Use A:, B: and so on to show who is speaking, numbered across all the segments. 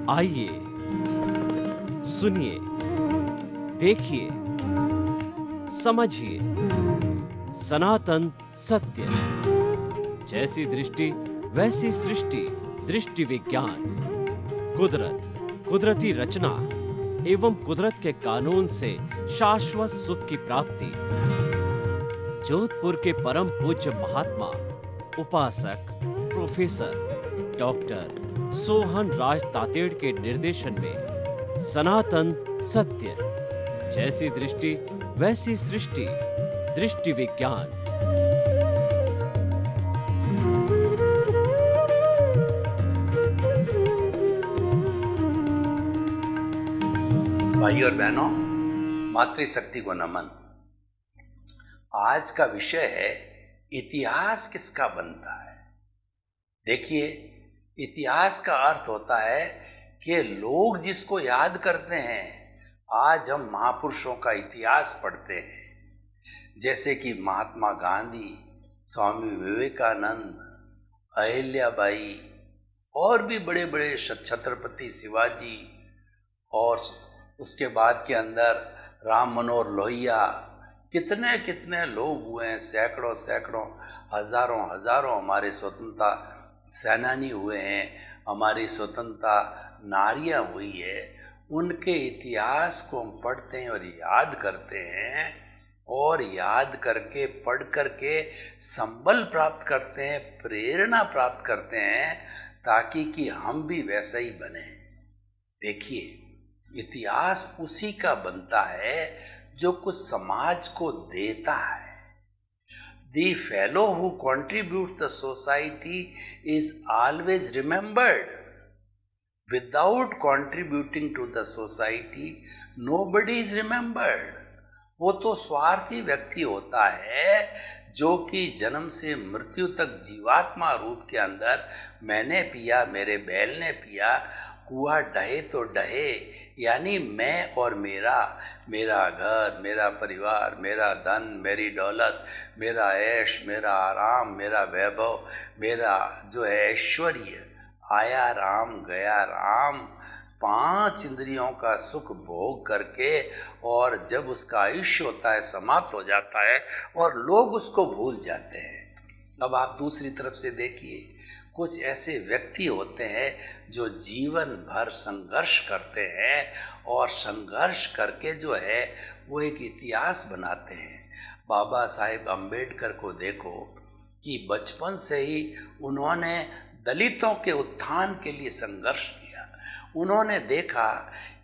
A: आइए, सुनिए, देखिए, समझिए सनातन सत्य। जैसी दृष्टि वैसी सृष्टि, दृष्टि विज्ञान। कुदरत, कुदरती रचना एवं कुदरत के कानून से शाश्वत सुख की प्राप्ति। जोधपुर के परम पूज्य महात्मा उपासक प्रोफेसर डॉक्टर सोहन राज तातेड़ के निर्देशन में सनातन सत्य। जैसी दृष्टि वैसी सृष्टि, दृष्टि विज्ञान।
B: भाई और बहनों, मातृशक्ति को नमन। आज का विषय है इतिहास किसका बनता है। देखिए, इतिहास का अर्थ होता है कि लोग जिसको याद करते हैं। आज हम महापुरुषों का इतिहास पढ़ते हैं, जैसे कि महात्मा गांधी, स्वामी विवेकानंद, अहिल्याबाई और भी बड़े बड़े छत्रपति शिवाजी, और उसके बाद के अंदर राम मनोहर लोहिया, कितने कितने लोग हुए हैं। सैकड़ों सैकड़ों, हजारों हजारों हमारे स्वतंत्रता सेनानी हुए हैं, हमारी स्वतंत्रता नारियां हुई है। उनके इतिहास को हम पढ़ते हैं और याद करते हैं, और याद करके पढ़ करके संबल प्राप्त करते हैं, प्रेरणा प्राप्त करते हैं, ताकि कि हम भी वैसा ही बने। देखिए, इतिहास उसी का बनता है जो कुछ समाज को देता है। The fellow who contributes the society is always remembered. Without contributing to the society, nobody is remembered. वो तो स्वार्थी व्यक्ति होता है जो कि जन्म से मृत्यु तक जीवात्मा रूप के अंदर मैंने पिया, मेरे बैल ने पिया, कुआं डहे तो डहे, यानी मैं और मेरा, मेरा घर, मेरा परिवार, मेरा धन, मेरी दौलत, मेरा ऐश, मेरा आराम, मेरा वैभव, मेरा जो है ऐश्वर्य, आया राम गया राम, 5 इंद्रियों का सुख भोग करके, और जब उसका आयुष्य होता है, समाप्त हो जाता है और लोग उसको भूल जाते हैं। अब आप दूसरी तरफ से देखिए, कुछ ऐसे व्यक्ति होते हैं जो जीवन भर संघर्ष करते हैं, और संघर्ष करके जो है वो एक इतिहास बनाते हैं। बाबा साहेब अम्बेडकर को देखो कि बचपन से ही उन्होंने दलितों के उत्थान के लिए संघर्ष किया। उन्होंने देखा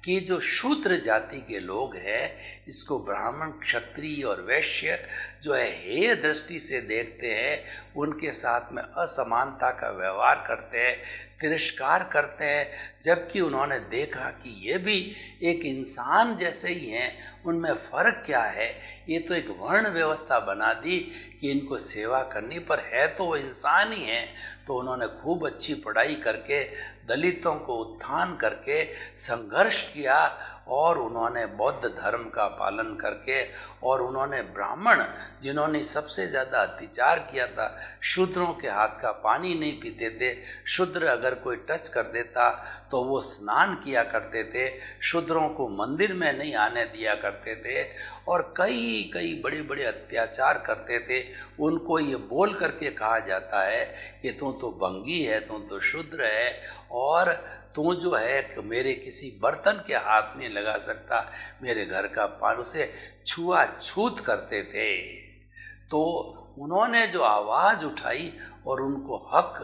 B: कि जो शूद्र जाति के लोग हैं, इसको ब्राह्मण, क्षत्रिय और वैश्य जो है हेय दृष्टि से देखते हैं, उनके साथ में असमानता का व्यवहार करते हैं, तिरस्कार करते हैं। जबकि उन्होंने देखा कि ये भी एक इंसान जैसे ही हैं, उनमें फ़र्क क्या है। ये तो एक वर्ण व्यवस्था बना दी कि इनको सेवा करनी, पर है तो वो इंसान ही हैं। तो उन्होंने खूब अच्छी पढ़ाई करके दलितों को उत्थान करके संघर्ष किया, और उन्होंने बौद्ध धर्म का पालन करके, और उन्होंने ब्राह्मण जिन्होंने सबसे ज़्यादा अत्याचार किया था, शूद्रों के हाथ का पानी नहीं पीते थे, शूद्र अगर कोई टच कर देता तो वो स्नान किया करते थे, शूद्रों को मंदिर में नहीं आने दिया करते थे, और कई कई बड़े बड़े अत्याचार करते थे। उनको ये बोल करके कहा जाता है कि तू तो भंगी है, तू तो शूद्र है, और तू जो है कि मेरे किसी बर्तन के हाथ नहीं लगा सकता, मेरे घर का पानी से छुआछूत करते थे। तो उन्होंने जो आवाज़ उठाई और उनको हक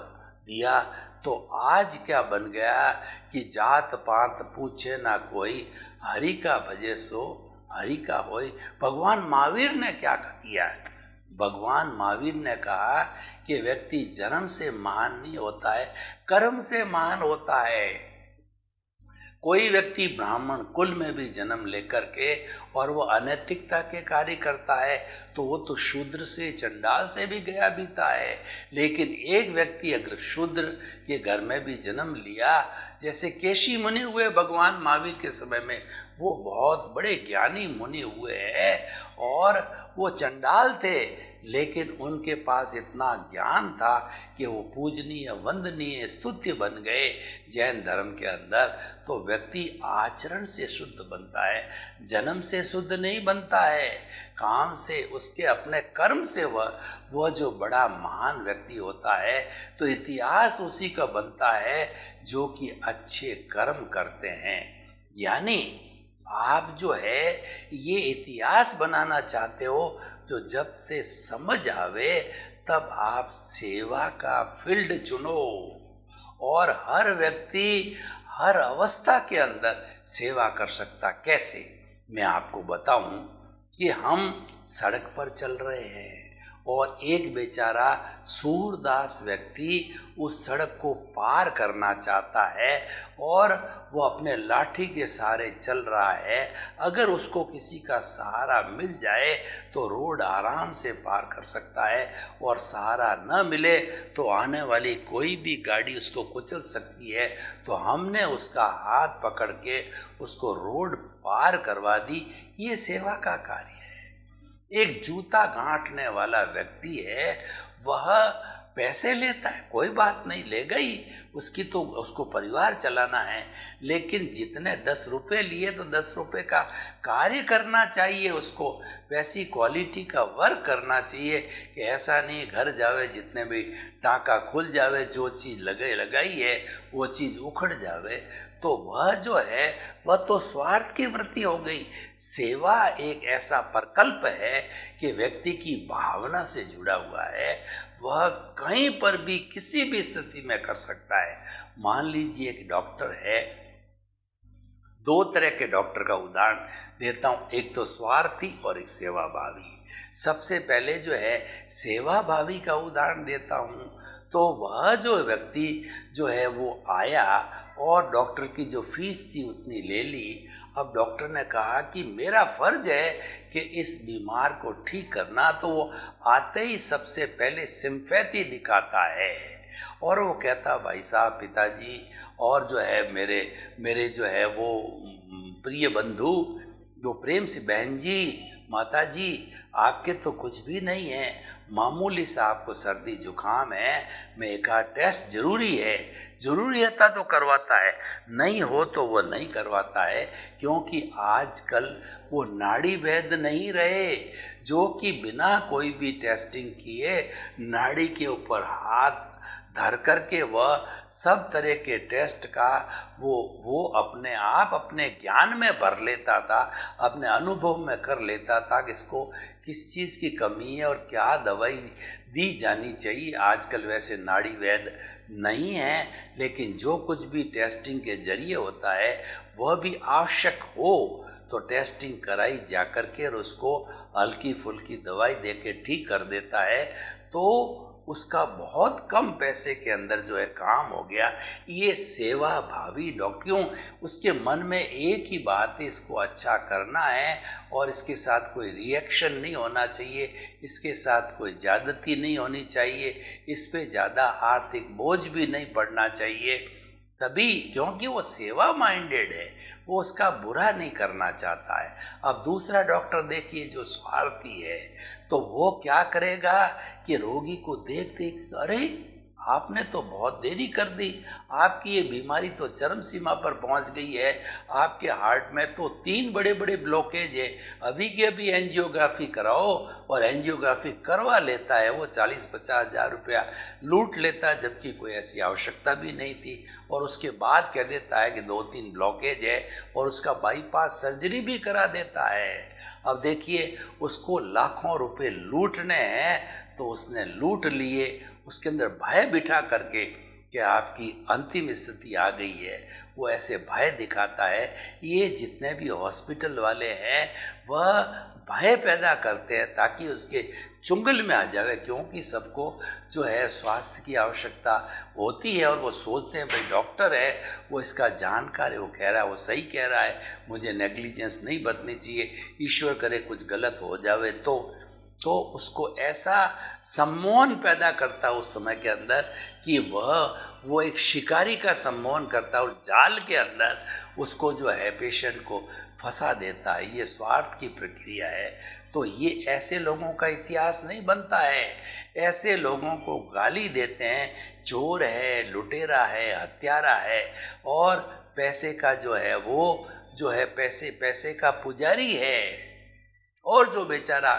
B: दिया, तो आज क्या बन गया कि जात पात पूछे ना कोई, हरि का भजे सो हरि का होय। भगवान महावीर ने क्या किया? भगवान महावीर ने कहा कि व्यक्ति जन्म से महान नहीं होता है, कर्म से महान होता है। कोई व्यक्ति ब्राह्मण कुल में भी जन्म लेकर के और वो अनैतिकता के कार्य करता है, तो वो तो शूद्र से, चंडाल से भी गया बीता है। लेकिन एक व्यक्ति अगर शूद्र के घर में भी जन्म लिया, जैसे केशी मुनि हुए भगवान महावीर के समय में, वो बहुत बड़े ज्ञानी मुनि हुए हैं और वो चंडाल थे, लेकिन उनके पास इतना ज्ञान था कि वो पूजनीय, वंदनीय, स्तुत्य बन गए जैन धर्म के अंदर। तो व्यक्ति आचरण से शुद्ध बनता है, जन्म से शुद्ध नहीं बनता है, काम से, उसके अपने कर्म से वह जो बड़ा महान व्यक्ति होता है। तो इतिहास उसी का बनता है जो कि अच्छे कर्म करते हैं। यानी आप जो है ये इतिहास बनाना चाहते हो, तो जब से समझ आवे तब आप सेवा का फील्ड चुनो। और हर व्यक्ति हर अवस्था के अंदर सेवा कर सकता। कैसे? मैं आपको बताऊं कि हम सड़क पर चल रहे हैं और एक बेचारा सूरदास व्यक्ति उस सड़क को पार करना चाहता है और वो अपने लाठी के सहारे चल रहा है। अगर उसको किसी का सहारा मिल जाए तो रोड आराम से पार कर सकता है, और सहारा न मिले तो आने वाली कोई भी गाड़ी उसको कुचल सकती है। तो हमने उसका हाथ पकड़ के उसको रोड पार करवा दी। ये सेवा का कार्य है। एक जूता गांठने वाला व्यक्ति है, वह पैसे लेता है, कोई बात नहीं, लेगा ही, उसकी तो उसको परिवार चलाना है। लेकिन जितने 10 रुपये लिए तो 10 रुपये का कार्य करना चाहिए उसको, वैसी क्वालिटी का वर्क करना चाहिए कि ऐसा नहीं घर जावे जितने भी टाका खुल जावे, जो चीज़ लगाई है वो चीज़ उखड़ जावे। तो वह जो है वह तो स्वार्थ की वृत्ति हो गई। सेवा एक ऐसा प्रकल्प है कि व्यक्ति की भावना से जुड़ा हुआ है, वह कहीं पर भी किसी भी स्थिति में कर सकता है। मान लीजिए एक डॉक्टर है, 2 तरह के डॉक्टर का उदाहरण देता हूँ, एक तो स्वार्थी और एक सेवाभावी। सबसे पहले जो है सेवाभावी का उदाहरण देता हूँ। तो वह जो व्यक्ति जो है वो आया और डॉक्टर की जो फीस थी उतनी ले ली। अब डॉक्टर ने कहा कि मेरा फर्ज है कि इस बीमार को ठीक करना, तो वो आते ही सबसे पहले सिंपैथी दिखाता है और वो कहता, भाई साहब, पिताजी, और जो है मेरे जो है वो प्रिय बंधु, जो प्रेम से बहन जी, माता जी, आपके तो कुछ भी नहीं है, मामूली सा आपको सर्दी जुकाम है, मैं एक आध टेस्ट जरूरी है तो करवाता है, नहीं हो तो वो नहीं करवाता है। क्योंकि आजकल वो नाड़ी वैद्य नहीं रहे जो कि बिना कोई भी टेस्टिंग किए नाड़ी के ऊपर हाथ धर करके वह सब तरह के टेस्ट का वो अपने आप अपने ज्ञान में भर लेता था, अपने अनुभव में कर लेता था कि इसको किस चीज़ की कमी है और क्या दवाई दी जानी चाहिए। आजकल वैसे नाड़ी वैद्य नहीं है, लेकिन जो कुछ भी टेस्टिंग के जरिए होता है वह भी आवश्यक हो तो टेस्टिंग कराई जा कर के और उसको हल्की फुल्की दवाई दे के ठीक कर देता है। तो उसका बहुत कम पैसे के अंदर जो है काम हो गया। ये सेवा भावी डॉक्टरों, उसके मन में एक ही बात है, इसको अच्छा करना है और इसके साथ कोई रिएक्शन नहीं होना चाहिए, इसके साथ कोई ज्यादती नहीं होनी चाहिए, इस पे ज़्यादा आर्थिक बोझ भी नहीं पड़ना चाहिए। तभी, क्योंकि वो सेवा माइंडेड है, वो उसका बुरा नहीं करना चाहता है। अब दूसरा डॉक्टर देखिए जो स्वार्थी है, तो वो क्या करेगा कि रोगी को देख देख, अरे आपने तो बहुत देरी कर दी, आपकी ये बीमारी तो चरम सीमा पर पहुंच गई है, आपके हार्ट में तो 3 बड़े बड़े ब्लॉकेज है, अभी की अभी एंजियोग्राफी कराओ। और एंजियोग्राफी करवा लेता है वो 40-50 हज़ार रुपया लूट लेता है, जबकि कोई ऐसी आवश्यकता भी नहीं थी। और उसके बाद कह देता है कि 2-3 ब्लॉकेज है और उसका बाईपास सर्जरी भी करा देता है। अब देखिए, उसको लाखों रुपए लूटने हैं तो उसने लूट लिए, उसके अंदर भय बिठा करके कि आपकी अंतिम स्थिति आ गई है, वो ऐसे भय दिखाता है। ये जितने भी हॉस्पिटल वाले हैं वह भय पैदा करते हैं ताकि उसके चुंगल में आ जाए, क्योंकि सबको जो है स्वास्थ्य की आवश्यकता होती है और वो सोचते हैं भाई डॉक्टर है, वो इसका जानकार है, वो कह रहा है, वो सही कह रहा है, मुझे नेग्लिजेंस नहीं बरतनी चाहिए, ईश्वर करे कुछ गलत हो जावे तो उसको ऐसा सम्मोहन पैदा करता है उस समय के अंदर कि वो एक शिकारी का सम्मोहन करता है और जाल के अंदर उसको जो है पेशेंट को फंसा देता है, ये स्वार्थ की प्रक्रिया है। तो ये ऐसे लोगों का इतिहास नहीं बनता है। ऐसे लोगों को गाली देते हैं, चोर है, लुटेरा है, हत्यारा है, और पैसे का जो है वो जो है पैसे का पुजारी है। और जो बेचारा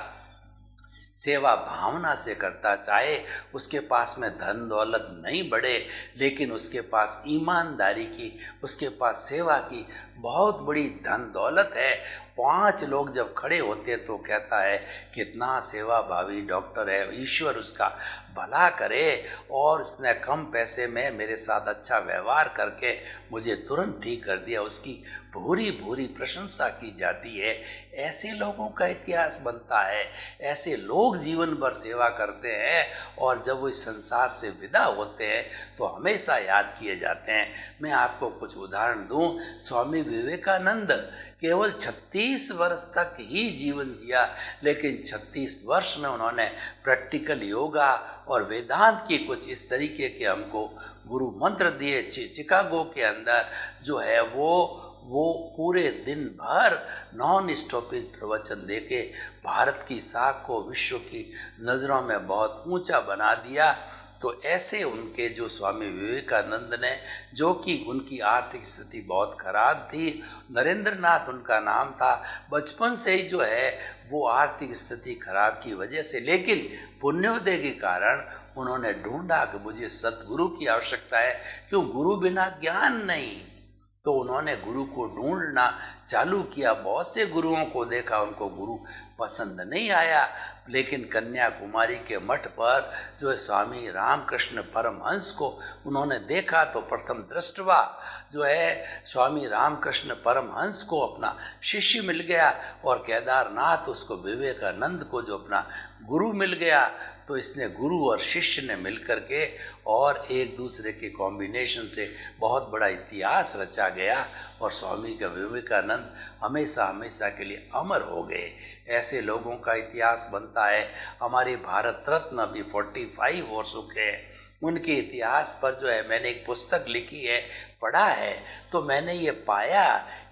B: सेवा भावना से करता, चाहे उसके पास में धन दौलत नहीं बढ़े, लेकिन उसके पास ईमानदारी की, उसके पास सेवा की बहुत बड़ी धन दौलत है, 5 लोग जब खड़े होते हैं तो कहता है कितना सेवा भावी डॉक्टर है, ईश्वर उसका भला करे, और उसने कम पैसे में मेरे साथ अच्छा व्यवहार करके मुझे तुरंत ठीक कर दिया, उसकी भूरी भूरी प्रशंसा की जाती है। ऐसे लोगों का इतिहास बनता है। ऐसे लोग जीवन भर सेवा करते हैं, और जब वो इस संसार से विदा होते हैं तो हमेशा याद किए जाते हैं। मैं आपको कुछ उदाहरण दूं। स्वामी विवेकानंद केवल 36 वर्ष तक ही जीवन जिया, लेकिन 36 वर्ष में उन्होंने प्रैक्टिकल योगा और वेदांत की कुछ इस तरीके के हमको गुरु मंत्र दिए। चिकागो के अंदर जो है वो पूरे दिन भर नॉन स्टॉपेज प्रवचन देके भारत की साख को विश्व की नज़रों में बहुत ऊंचा बना दिया। तो ऐसे उनके जो स्वामी विवेकानंद ने, जो कि उनकी आर्थिक स्थिति बहुत खराब थी, नरेंद्र नाथ उनका नाम था, बचपन से ही जो है वो आर्थिक स्थिति खराब की वजह से, लेकिन पुण्योदय के कारण उन्होंने ढूंढा कि मुझे सतगुरु की आवश्यकता है, क्यों गुरु बिना ज्ञान नहीं। तो उन्होंने गुरु को ढूंढना चालू किया। बहुत से गुरुओं को देखा, उनको गुरु पसंद नहीं आया, लेकिन कन्याकुमारी के मठ पर जो स्वामी रामकृष्ण परमहंस को उन्होंने देखा, तो प्रथम दृष्टवा जो है स्वामी रामकृष्ण परमहंस को अपना शिष्य मिल गया, और केदारनाथ उसको विवेकानंद को जो अपना गुरु मिल गया। तो इसने गुरु और शिष्य ने मिलकर के और एक दूसरे के कॉम्बिनेशन से बहुत बड़ा इतिहास रचा गया, और स्वामी का विवेकानंद हमेशा हमेशा के लिए अमर हो गए। ऐसे लोगों का इतिहास बनता है। हमारे भारत रत्न अभी 45 हो चुके हैं। उनके इतिहास पर जो है मैंने एक पुस्तक लिखी है, पढ़ा है, तो मैंने ये पाया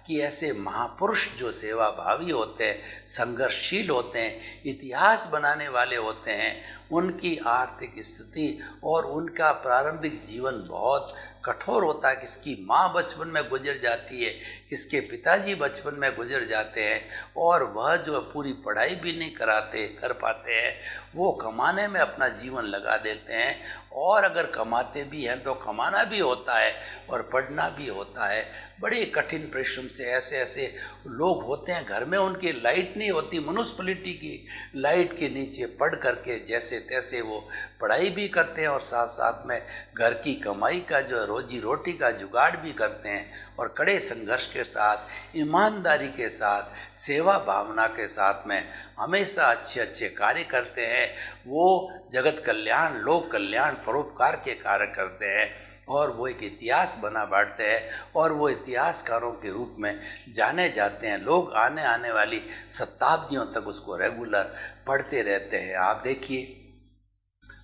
B: कि ऐसे महापुरुष जो सेवा भावी होते हैं, संघर्षशील होते हैं, इतिहास बनाने वाले होते हैं, उनकी आर्थिक स्थिति और उनका प्रारंभिक जीवन बहुत कठोर होता है। किसकी माँ बचपन में गुजर जाती है, किसके पिताजी बचपन में गुजर जाते हैं, और वह जो पूरी पढ़ाई भी नहीं कर पाते हैं, वो कमाने में अपना जीवन लगा देते हैं, और अगर कमाते भी हैं तो कमाना भी होता है और पढ़ना भी होता है। बड़े कठिन परिश्रम से ऐसे ऐसे लोग होते हैं, घर में उनकी लाइट नहीं होती, म्युनिसिपैलिटी की लाइट के नीचे पढ़ करके जैसे तैसे वो पढ़ाई भी करते हैं, और साथ साथ में घर की कमाई का जो रोजी रोटी का जुगाड़ भी करते हैं, और कड़े संघर्ष के साथ, ईमानदारी के साथ, सेवा भावना के साथ में हमेशा अच्छे अच्छे कार्य करते हैं। वो जगत कल्याण, लोक कल्याण, परोपकार के कार्य करते हैं, और वो एक इतिहास बना बांटते हैं, और वो इतिहासकारों के रूप में जाने जाते हैं। लोग आने वाली शताब्दियों तक उसको रेगुलर पढ़ते रहते हैं। आप देखिए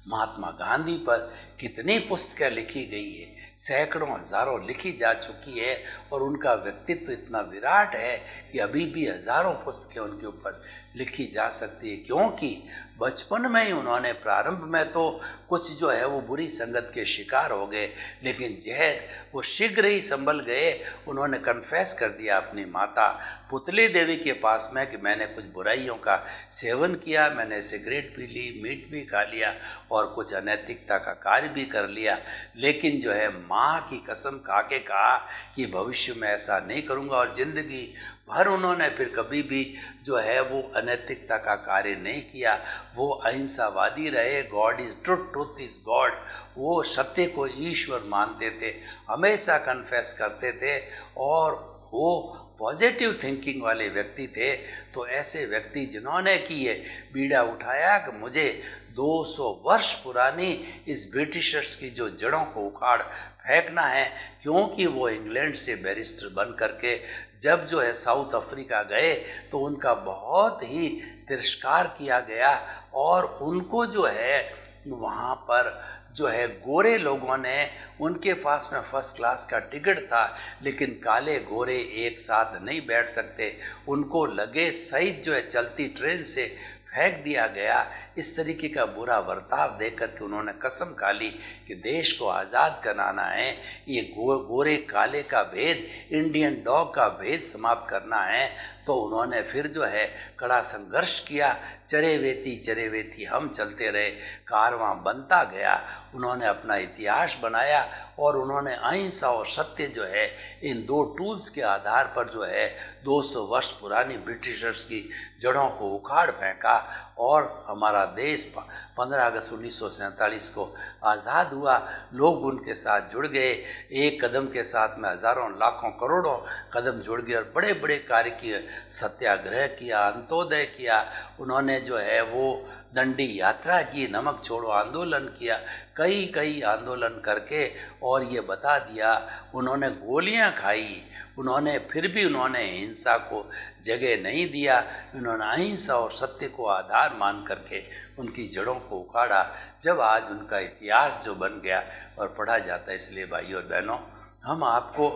B: महात्मा गांधी पर कितनी पुस्तकें लिखी गई है, सैकड़ों हजारों लिखी जा चुकी है, और उनका व्यक्तित्व इतना विराट है कि अभी भी हजारों पुस्तकें उनके ऊपर लिखी जा सकती है, क्योंकि बचपन में ही उन्होंने प्रारंभ में तो कुछ जो है वो बुरी संगत के शिकार हो गए, लेकिन जहर वो शीघ्र ही संभल गए। उन्होंने कन्फेस कर दिया अपनी माता पुतली देवी के पास में कि मैंने कुछ बुराइयों का सेवन किया, मैंने सिगरेट पी ली, मीट भी खा लिया, और कुछ अनैतिकता का कार्य भी कर लिया, लेकिन जो है माँ की कसम खा के कहा कि भविष्य में ऐसा नहीं करूँगा, और जिंदगी भर उन्होंने फिर कभी भी जो है वो अनैतिकता का कार्य नहीं किया। वो अहिंसावादी रहे। God is truth, truth is God. वो सत्य को ईश्वर मानते थे, हमेशा कन्फेस करते थे, और वो पॉजिटिव थिंकिंग वाले व्यक्ति थे। तो ऐसे व्यक्ति जिन्होंने कि ये बीड़ा उठाया कि मुझे 200 वर्ष पुरानी इस ब्रिटिशर्स की जो जड़ों को उखाड़ फेंकना है, क्योंकि वो इंग्लैंड से बैरिस्टर बन करके जब जो है साउथ अफ्रीका गए तो उनका बहुत ही तिरस्कार किया गया, और उनको जो है वहाँ पर जो है गोरे लोगों ने, उनके पास में फर्स्ट क्लास का टिकट था, लेकिन काले गोरे एक साथ नहीं बैठ सकते, उनको लगे सहित जो है चलती ट्रेन से फेंक दिया गया। इस तरीके का बुरा बर्ताव देख करके उन्होंने कसम खा ली कि देश को आज़ाद कराना है, ये गोरे काले का भेद, इंडियन डॉग का भेद समाप्त करना है। तो उन्होंने फिर जो है कड़ा संघर्ष किया, चरे वेती हम चलते रहे, कारवां बनता गया। उन्होंने अपना इतिहास बनाया और उन्होंने अहिंसा और सत्य जो है इन दो टूल्स के आधार पर जो है 200 वर्ष पुरानी ब्रिटिशर्स की जड़ों को उखाड़ फेंका और हमारा देश 15 अगस्त 1947 को आज़ाद हुआ। लोग उनके साथ जुड़ गए, एक कदम के साथ में हज़ारों लाखों करोड़ों कदम जुड़ गए और बड़े बड़े कार्य किए, सत्याग्रह किया, अंत्योदय किया, उन्होंने जो है वो दंडी यात्रा की, नमक छोड़ो आंदोलन किया, कई आंदोलन करके और ये बता दिया। उन्होंने गोलियां खाई, उन्होंने फिर भी उन्होंने हिंसा को जगह नहीं दिया। उन्होंने अहिंसा और सत्य को आधार मान करके उनकी जड़ों को उखाड़ा। जब आज उनका इतिहास जो बन गया और पढ़ा जाता है, इसलिए भाइयों और बहनों, हम आपको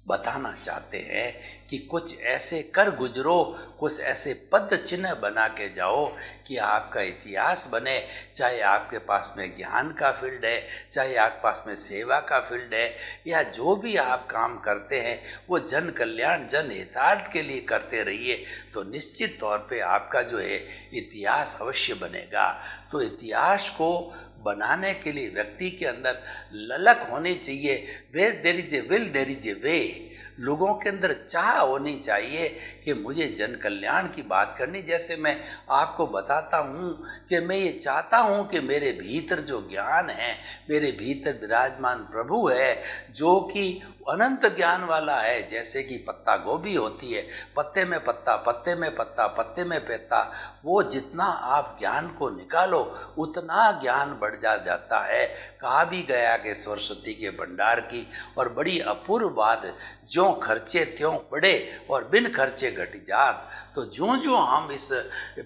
B: बताना चाहते हैं कि कुछ ऐसे कर गुजरो, कुछ ऐसे पद चिन्ह बना के जाओ कि आपका इतिहास बने। चाहे आपके पास में ज्ञान का फील्ड है, चाहे आपके पास में सेवा का फील्ड है, या जो भी आप काम करते हैं वो जन कल्याण, जन हितार्थ के लिए करते रहिए, तो निश्चित तौर पे आपका जो है इतिहास अवश्य बनेगा। तो इतिहास को बनाने के लिए व्यक्ति के अंदर ललक होनी चाहिए। Where there is a will there is a way. लोगों के अंदर चाह होनी चाहिए कि मुझे जन कल्याण की बात करनी। जैसे मैं आपको बताता हूँ कि मैं ये चाहता हूँ कि मेरे भीतर जो ज्ञान है, मेरे भीतर विराजमान प्रभु है जो कि अनंत ज्ञान वाला है। जैसे कि पत्ता गोभी होती है, पत्ते में पत्ता, पत्ते में पत्ता, पत्ते में पत्ता, वो जितना आप ज्ञान को निकालो उतना ज्ञान बढ़ जाता है। कहा भी गया कि सरस्वती के भंडार की और बड़ी अपूर्व बात, ज्यों खर्चे त्यों बढ़े और बिन खर्चे घट जात। तो ज्यों हम इस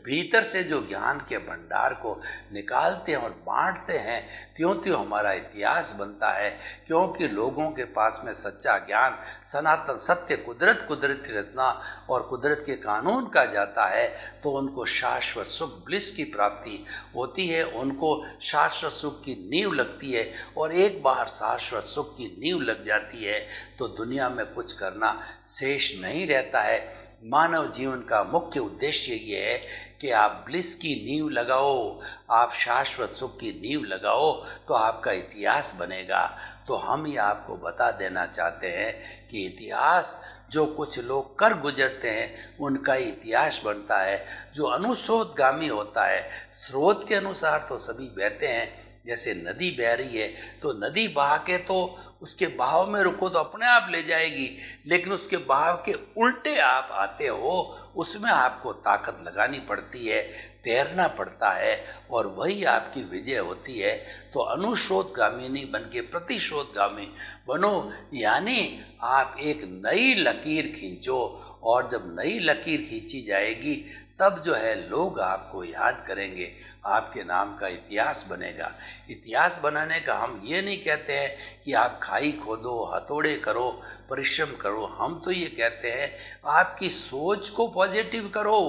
B: भीतर से जो ज्ञान के भंडार को निकालते हैं और बांटते हैं, त्यों हमारा इतिहास बनता है। क्योंकि लोगों के पास में सच्चा ज्ञान, सनातन सत्य, कुदरत की रचना और कुदरत के कानून का जाता है, तो उनको शाश्वत सुख, ब्लिस की प्राप्ति होती है, उनको शाश्वत सुख की नींव लगती है। और एक बार शाश्वत सुख की नींव लग जाती है तो दुनिया में कुछ करना शेष नहीं रहता है। मानव जीवन का मुख्य उद्देश्य ये है कि आप ब्लिस की नींव लगाओ, आप शाश्वत सुख की नींव लगाओ, तो आपका इतिहास बनेगा। तो हम ये आपको बता देना चाहते हैं कि इतिहास जो कुछ लोग कर गुजरते हैं उनका इतिहास बनता है, जो अनुस्रोतगामी होता है। स्रोत के अनुसार तो सभी बहते हैं, जैसे नदी बह रही है तो नदी बहा के तो उसके बहाव में रुको तो अपने आप ले जाएगी, लेकिन उसके बहाव के उल्टे आप आते हो, उसमें आपको ताकत लगानी पड़ती है, तैरना पड़ता है, और वही आपकी विजय होती है। तो अनुस्रोतगामी नहीं बन के प्रतिस्रोतगामी बनो, यानी आप एक नई लकीर खींचो, और जब नई लकीर खींची जाएगी तब जो है लोग आपको याद करेंगे, आपके नाम का इतिहास बनेगा। इतिहास बनाने का हम ये नहीं कहते हैं कि आप खाई खोदो, हथौड़े करो, परिश्रम करो। हम तो ये कहते हैं आपकी सोच को पॉजिटिव करो,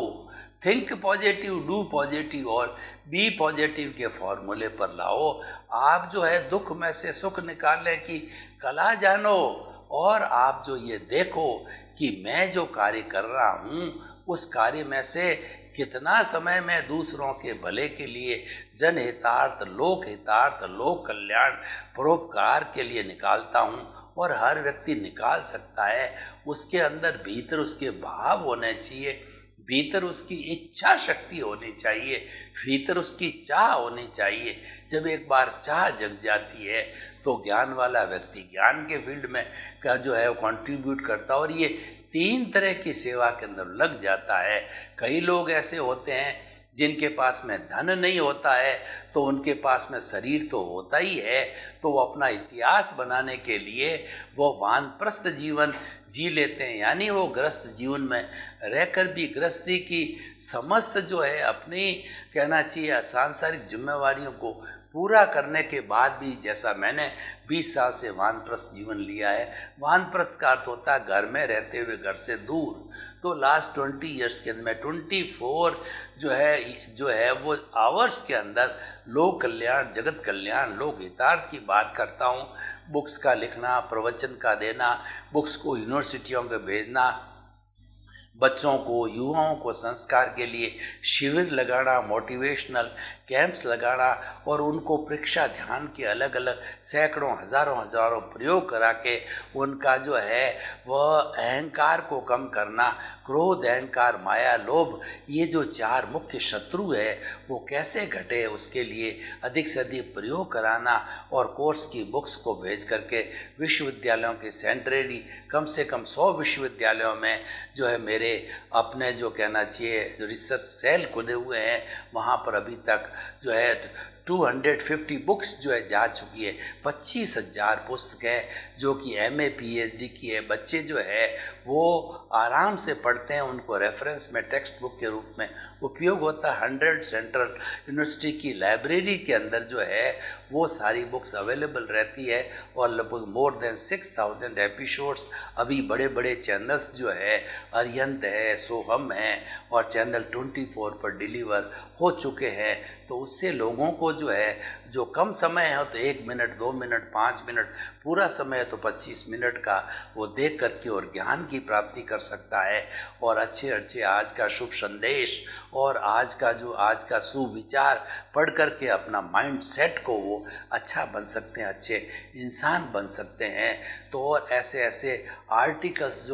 B: थिंक पॉजिटिव, डू पॉजिटिव और बी पॉजिटिव के फॉर्मूले पर लाओ। आप जो है दुख में से सुख निकालने की कला जानो, और आप जो ये देखो कि मैं जो कार्य कर रहा हूँ उस कार्य में से कितना समय मैं दूसरों के भले के लिए, जनहितार्थ, लोक हितार्थ, लोक कल्याण, परोपकार के लिए निकालता हूँ। और हर व्यक्ति निकाल सकता है। उसके अंदर भीतर उसके भाव होने चाहिए, भीतर उसकी इच्छा शक्ति होनी चाहिए, भीतर उसकी चाह होनी चाहिए। जब एक बार चाह जग जाती है तो ज्ञान वाला व्यक्ति ज्ञान के फील्ड में का जो है वो कंट्रीब्यूट करता है, और ये 3 तरह की सेवा के अंदर लग जाता है। कई लोग ऐसे होते हैं जिनके पास में धन नहीं होता है, तो उनके पास में शरीर तो होता ही है, तो वो अपना इतिहास बनाने के लिए वो वानप्रस्थ जीवन जी लेते हैं, यानी वो गृहस्थ जीवन में रहकर भी गृहस्थी की समस्त जो है अपनी कहना चाहिए सांसारिक जिम्मेवारियों को पूरा करने के बाद भी, जैसा मैंने 20 साल से वानप्रस्थ जीवन लिया है, वानप्रस्थ का अर्थ होता है घर में रहते हुए घर से दूर। तो लास्ट 20 ईयर्स के अंदर मैं 24 जो है वो आवर्स के अंदर लोक कल्याण, जगत कल्याण, लोक हितार्थ की बात करता हूँ। बुक्स का लिखना, प्रवचन का देना, बुक्स को यूनिवर्सिटियों में भेजना, बच्चों को, युवाओं को संस्कार के लिए शिविर लगाना, मोटिवेशनल कैंप्स लगाना और उनको परीक्षा ध्यान के अलग अलग सैकड़ों हजारों प्रयोग करा के उनका जो है वह अहंकार को कम करना, क्रोध, अहंकार, माया, लोभ, ये जो 4 मुख्य शत्रु है वो कैसे घटे, उसके लिए अधिक से अधिक प्रयोग कराना और कोर्स की बुक्स को भेज करके विश्वविद्यालयों के सेंट्रली कम से कम 100 विश्वविद्यालयों में जो है मेरे अपने जो कहना चाहिए जो रिसर्च सेल खुले हुए हैं, वहाँ पर अभी तक जो है 250 बुक्स जो है जा चुकी है। 25,000 पुस्तक है जो कि MA PhD की है। बच्चे जो है वो आराम से पढ़ते हैं, उनको रेफरेंस में टेक्स्ट बुक के रूप में उपयोग होता है। 100 सेंट्रल यूनिवर्सिटी की लाइब्रेरी के अंदर जो है वो सारी बुक्स अवेलेबल रहती है और लगभग मोर देन 6,000 एपिसोड्स अभी बड़े बड़े चैनल्स जो है अरिहंत है, सोहम है और चैनल 24 पर डिलीवर हो चुके हैं। तो उससे लोगों को जो है जो कम समय है तो 1 मिनट, 2 मिनट, 5 मिनट, पूरा समय है तो 25 मिनट का वो देख करके और ज्ञान की प्राप्ति कर सकता है और अच्छे अच्छे आज का शुभ संदेश और आज का सुविचार पढ़ करके अपना माइंड सेट को वो अच्छा बन सकते हैं, अच्छे इंसान बन सकते हैं। तो और ऐसे ऐसे आर्टिकल्स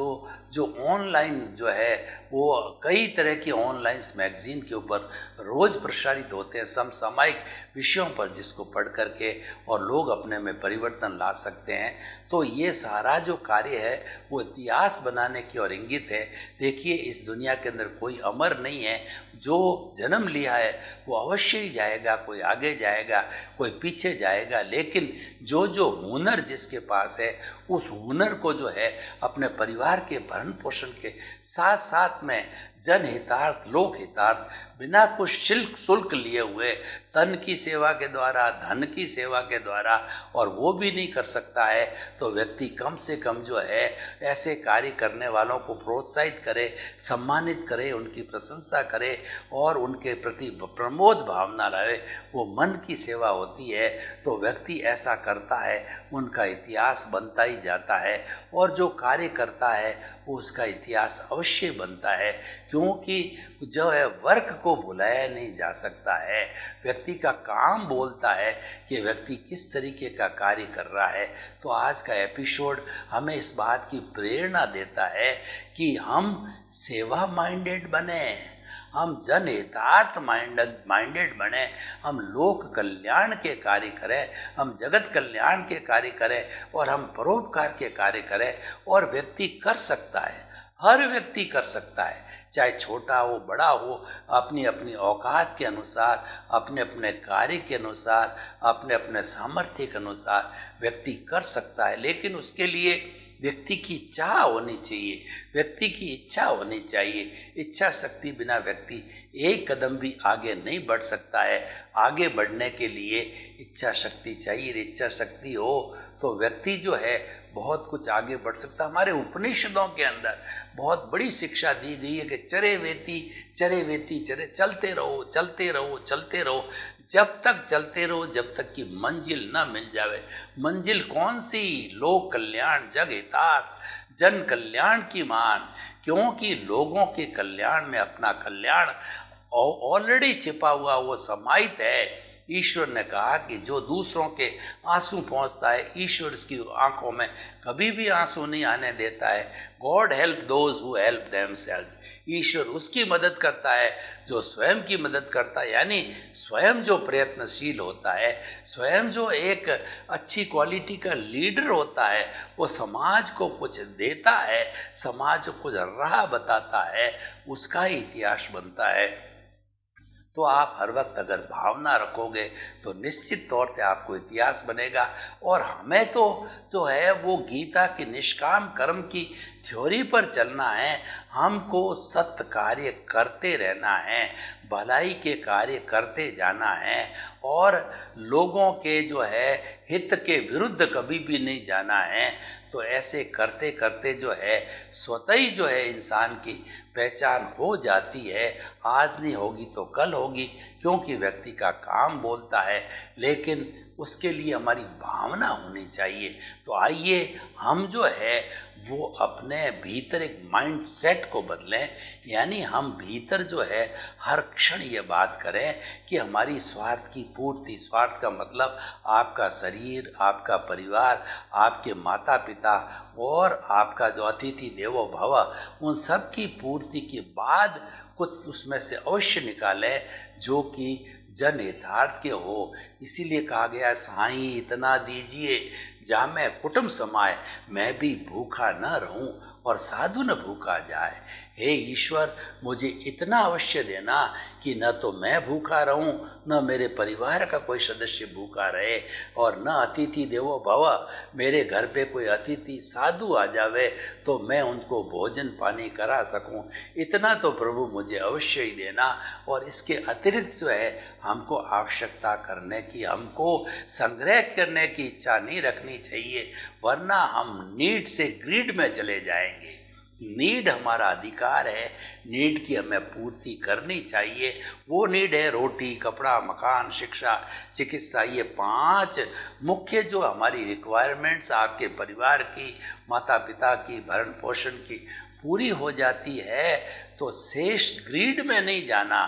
B: जो ऑनलाइन जो है वो कई तरह की ऑनलाइन मैगजीन के ऊपर रोज़ प्रसारित होते हैं समसामयिक विषयों पर, जिसको पढ़ करके और लोग अपने में परिवर्तन ला सकते हैं। तो ये सारा जो कार्य है वो इतिहास बनाने की ओर इंगित है। देखिए इस दुनिया के अंदर कोई अमर नहीं है, जो जन्म लिया है वो अवश्य ही जाएगा, कोई आगे जाएगा, कोई पीछे जाएगा, लेकिन जो जो हुनर जिसके पास है उस हुनर को जो है अपने परिवार के भरण पोषण के साथ साथ में जनहितार्थ, लोक हितार्थ, बिना कुछ शुल्क लिए हुए तन की सेवा के द्वारा, धन की सेवा के द्वारा, और वो भी नहीं कर सकता है तो व्यक्ति कम से कम जो है ऐसे कार्य करने वालों को प्रोत्साहित करे, सम्मानित करे, उनकी प्रशंसा करे और उनके प्रति प्रमोद भावना लाए। वो मन की सेवा होती है तो व्यक्ति ऐसा करता है, उनका इतिहास बनता ही जाता है और जो कार्य करता है वो उसका इतिहास अवश्य बनता है, क्योंकि जो है वर्क को भुलाया नहीं जा सकता है। व्यक्ति का काम बोलता है कि व्यक्ति किस तरीके का कार्य कर रहा है। तो आज का एपिसोड हमें इस बात की प्रेरणा देता है कि हम सेवा माइंडेड बने, हम जनहितार्थ माइंडेड बने, हम लोक कल्याण के कार्य करें, हम जगत कल्याण के कार्य करें और हम परोपकार के कार्य करें। और व्यक्ति कर सकता है, हर व्यक्ति कर सकता है, चाहे छोटा हो बड़ा हो, अपनी अपनी औकात के अनुसार, अपने अपने कार्य के अनुसार, अपने अपने सामर्थ्य के अनुसार व्यक्ति कर सकता है। लेकिन उसके लिए व्यक्ति की चाह होनी चाहिए, व्यक्ति की इच्छा होनी चाहिए। इच्छा शक्ति बिना व्यक्ति एक कदम भी आगे नहीं बढ़ सकता है। आगे बढ़ने के लिए इच्छा शक्ति चाहिए। इच्छा शक्ति हो तो व्यक्ति जो है बहुत कुछ आगे बढ़ सकता है। हमारे उपनिषदों के अंदर बहुत बड़ी शिक्षा दी गई है कि चरे वेती चरे, चलते रहो चलते रहो चलते रहो, जब तक चलते रहो जब तक कि मंजिल न मिल जावे। मंजिल कौन सी? लोक कल्याण, जग हितार्थ, जन कल्याण की मान, क्योंकि लोगों के कल्याण में अपना कल्याण ऑलरेडी छिपा हुआ, वो समाहित है। ईश्वर ने कहा कि जो दूसरों के आंसू पहुंचता है, ईश्वर इसकी आंखों में कभी भी आंसू नहीं आने देता है। God help those who help themselves. ईश्वर उसकी मदद करता है जो स्वयं की मदद करता है, यानी स्वयं जो प्रयत्नशील होता है, स्वयं जो एक अच्छी क्वालिटी का लीडर होता है, वो समाज को कुछ देता है, समाज को कुछ राह बताता है, उसका ही इतिहास बनता है। तो आप हर वक्त अगर भावना रखोगे तो निश्चित तौर से आपको इतिहास बनेगा। और हमें तो जो है वो गीता की निष्काम कर्म की थ्योरी पर चलना है। हमको सत्य कार्य करते रहना है, भलाई के कार्य करते जाना है और लोगों के जो है हित के विरुद्ध कभी भी नहीं जाना है। तो ऐसे करते करते जो है स्वतः ही जो है इंसान की पहचान हो जाती है। आज नहीं होगी तो कल होगी, क्योंकि व्यक्ति का काम बोलता है, लेकिन उसके लिए हमारी भावना होनी चाहिए। तो आइए हम जो है वो अपने भीतर एक माइंड सेट को बदलें, यानी हम भीतर जो है हर क्षण ये बात करें कि हमारी स्वार्थ की पूर्ति, स्वार्थ का मतलब आपका शरीर, आपका परिवार, आपके माता पिता और आपका जो अतिथि देवो भव, उन सब की पूर्ति के बाद कुछ उसमें से अवश्य निकालें जो कि जन हितार्थ के हो। इसीलिए कहा गया, साईं इतना दीजिए जामै कुटुम समाए, मैं भी भूखा न रहूं और साधु न भूखा जाए। हे ईश्वर, मुझे इतना अवश्य देना कि न तो मैं भूखा रहूं, न मेरे परिवार का कोई सदस्य भूखा रहे, और न अतिथि देवो भव, मेरे घर पे कोई अतिथि साधु आ जावे तो मैं उनको भोजन पानी करा सकूं। इतना तो प्रभु मुझे अवश्य ही देना। और इसके अतिरिक्त जो है हमको आवश्यकता करने की, हमको संग्रह करने की इच्छा नहीं रखनी चाहिए, वरना हम नीड से ग्रीड में चले जाएंगे। नीड हमारा अधिकार है, नीड की हमें पूर्ति करनी चाहिए। वो नीड है रोटी, कपड़ा, मकान, शिक्षा, चिकित्सा। ये 5 मुख्य जो हमारी रिक्वायरमेंट्स आपके परिवार की, माता पिता की, भरण पोषण की पूरी हो जाती है तो शेष ग्रीड में नहीं जाना।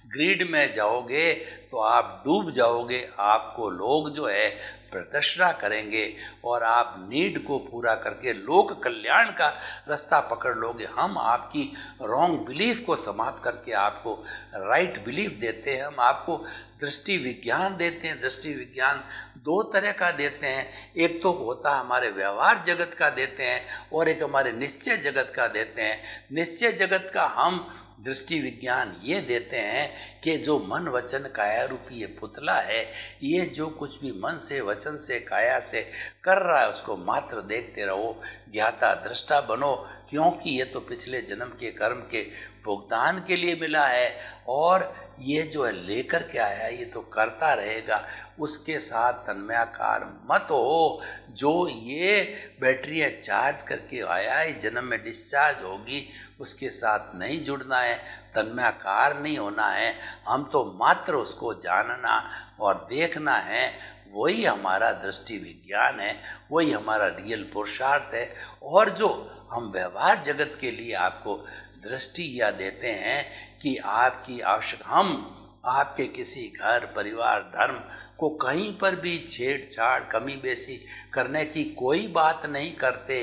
B: ग्रीड में जाओगे तो आप डूब जाओगे, आपको लोग जो है प्रदर्शना करेंगे और आप नीड को पूरा करके लोक कल्याण का रास्ता पकड़ लोगे। हम आपकी रॉन्ग बिलीफ को समाप्त करके आपको राइट बिलीफ देते हैं। हम आपको दृष्टि विज्ञान देते हैं। दृष्टि विज्ञान 2 तरह का देते हैं, एक तो होता है हमारे व्यवहार जगत का देते हैं और एक हमारे निश्चय जगत का देते हैं। निश्चय जगत का हम दृष्टि विज्ञान ये देते हैं कि जो मन वचन काया रूपी ये पुतला है, ये जो कुछ भी मन से, वचन से, काया से कर रहा है उसको मात्र देखते रहो, ज्ञाता दृष्टा बनो, क्योंकि ये तो पिछले जन्म के कर्म के भुगतान के लिए मिला है और ये जो है लेकर के आया है ये तो करता रहेगा। उसके साथ तन्मयाकार मत हो। जो ये बैटरियाँ चार्ज करके आया है जन्म में डिस्चार्ज होगी, उसके साथ नहीं जुड़ना है, तन्मयाकार नहीं होना है। हम तो मात्र उसको जानना और देखना है। वही हमारा दृष्टि विज्ञान है, वही हमारा रियल पुरुषार्थ है। और जो हम व्यवहार जगत के लिए आपको दृष्टि या देते हैं कि आपकी आवश्यक, हम आपके किसी घर, परिवार, धर्म को कहीं पर भी छेड़छाड़, कमी बेसी करने की कोई बात नहीं करते।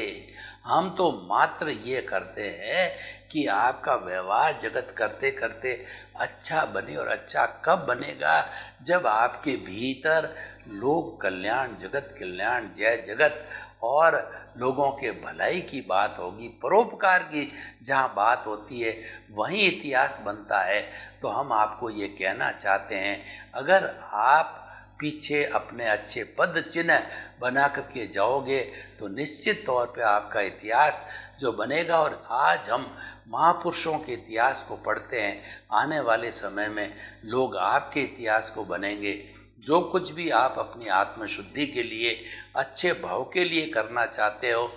B: हम तो मात्र ये करते हैं कि आपका व्यवहार जगत करते करते अच्छा बने। और अच्छा कब बनेगा? जब आपके भीतर लोक कल्याण, जगत कल्याण, जय जगत और लोगों के भलाई की बात होगी, परोपकार की जहाँ बात होती है वहीं इतिहास बनता है। तो हम आपको ये कहना चाहते हैं, अगर आप पीछे अपने अच्छे पद चिन्ह बना करके जाओगे तो निश्चित तौर पे आपका इतिहास जो बनेगा। और आज हम महापुरुषों के इतिहास को पढ़ते हैं, आने वाले समय में लोग आपके इतिहास को बनेंगे। जो कुछ भी आप अपनी आत्मशुद्धि के लिए, अच्छे भाव के लिए करना चाहते हो,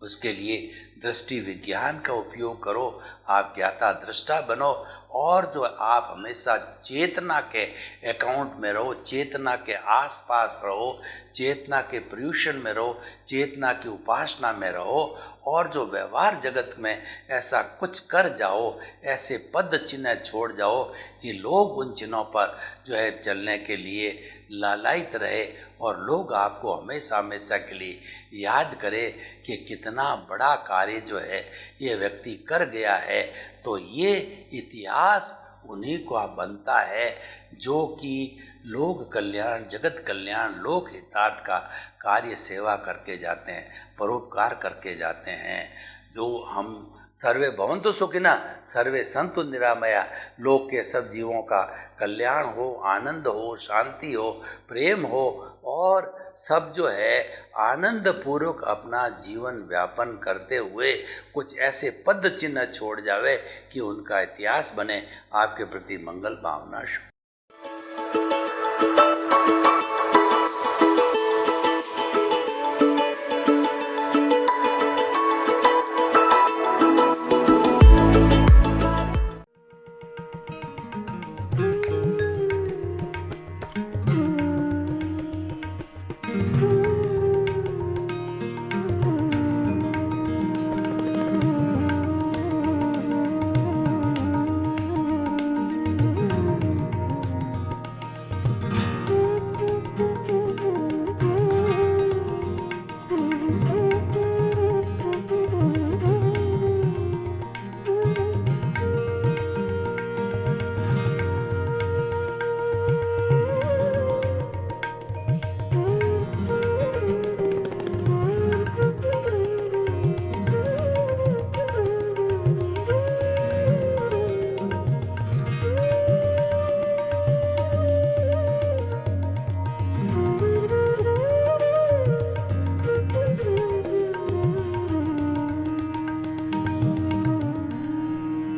B: उसके लिए दृष्टि विज्ञान का उपयोग करो। आप ज्ञाता दृष्टा बनो और जो आप हमेशा चेतना के अकाउंट में रहो, चेतना के आसपास रहो, चेतना के प्रयुषण में रहो, चेतना की उपासना में रहो। और जो व्यवहार जगत में ऐसा कुछ कर जाओ, ऐसे पद चिन्ह छोड़ जाओ कि लोग उन चिन्हों पर जो है चलने के लिए लालायित रहे और लोग आपको हमेशा हमेशा के लिए याद करें कि कितना बड़ा कार्य जो है ये व्यक्ति कर गया है। तो ये इतिहास उन्हीं को बनता है जो कि लोक कल्याण, जगत कल्याण, लोक हितार्थ का कार्य सेवा करके जाते हैं, परोपकार करके जाते हैं। जो हम सर्वे भवन्तु सुखिनः, सर्वे सन्तु निरामया। लोक के सब जीवों का कल्याण हो, आनंद हो, शांति हो, प्रेम हो और सब जो है आनंद पूर्वक अपना जीवन व्यापन करते हुए कुछ ऐसे पद चिन्ह छोड़ जावे कि उनका इतिहास बने। आपके प्रति मंगल भावना शुभ।